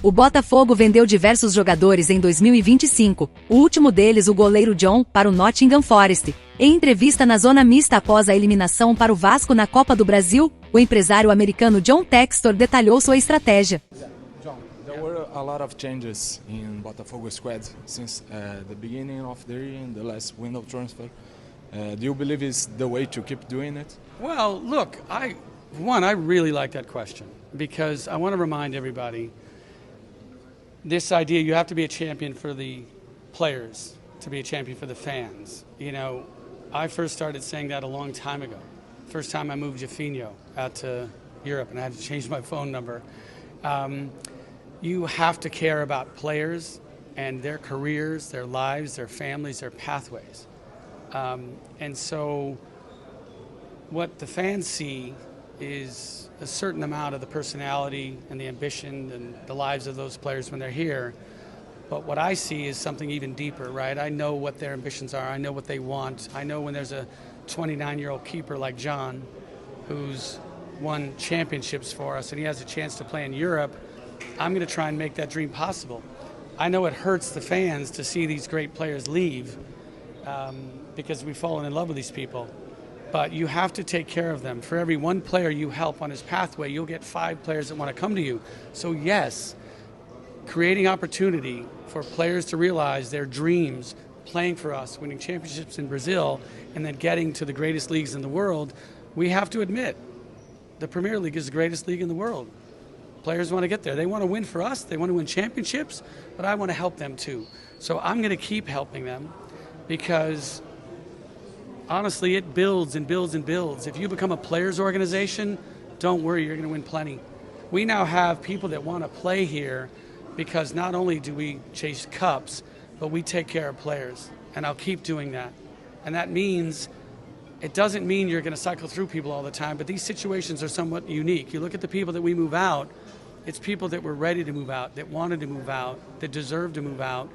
O Botafogo vendeu diversos jogadores em 2025, o último deles o goleiro John, para o Nottingham Forest. Em entrevista na zona mista após a eliminação para o Vasco na Copa do Brasil, o empresário americano John Textor detalhou sua estratégia. John, there were a lot of changes in Botafogo squad since the beginning of the year and the last window transfer. Do you believe it's the way to keep doing it? Well, look, I really like that question because I want to remind everybody this idea you have to be a champion for the players to be a champion for the fans. You know, I first started saying that a long time ago. First time I moved Jafinho out to Europe and I had to change my phone number. You have to care about players and their careers, their lives, their families, their pathways. And so what the fans see is a certain amount of the personality and the ambition and the lives of those players when they're here. But what I see is something even deeper, right? I know what their ambitions are. I know what they want. I know when there's a 29-year-old keeper like John who's won championships for us and he has a chance to play in Europe, I'm going to try and make that dream possible. I know it hurts the fans to see these great players leave because we've fallen in love with these people. But you have to take care of them. For every one player you help on his pathway, you'll get 5 players that want to come to you. So yes, creating opportunity for players to realize their dreams, playing for us, winning championships in Brazil, and then getting to the greatest leagues in the world, we have to admit the Premier League is the greatest league in the world. Players want to get there. They want to win for us. They want to win championships, but I want to help them too. So I'm going to keep helping them because honestly, it builds and builds and builds. If you become a players organization, don't worry, you're going to win plenty. We now have people that want to play here because not only do we chase cups, but we take care of players. And I'll keep doing that. And that means, it doesn't mean you're going to cycle through people all the time, but these situations are somewhat unique. You look at the people that we move out, it's people that were ready to move out, that wanted to move out, that deserve to move out,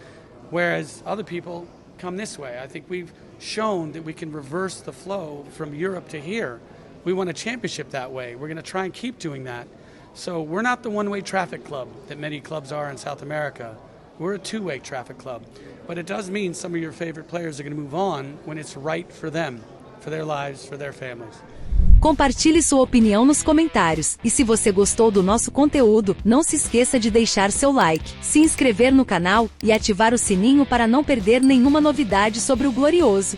whereas other people come this way. I think we've shown that we can reverse the flow from Europe to here. We won a championship that way. We're going to try and keep doing that. So we're not the one-way traffic club that many clubs are in South America. We're a two-way traffic club. But it does mean some of your favorite players are going to move on when it's right for them, for their lives, for their families. Compartilhe sua opinião nos comentários. E se você gostou do nosso conteúdo, não se esqueça de deixar seu like, se inscrever no canal e ativar o sininho para não perder nenhuma novidade sobre o Glorioso.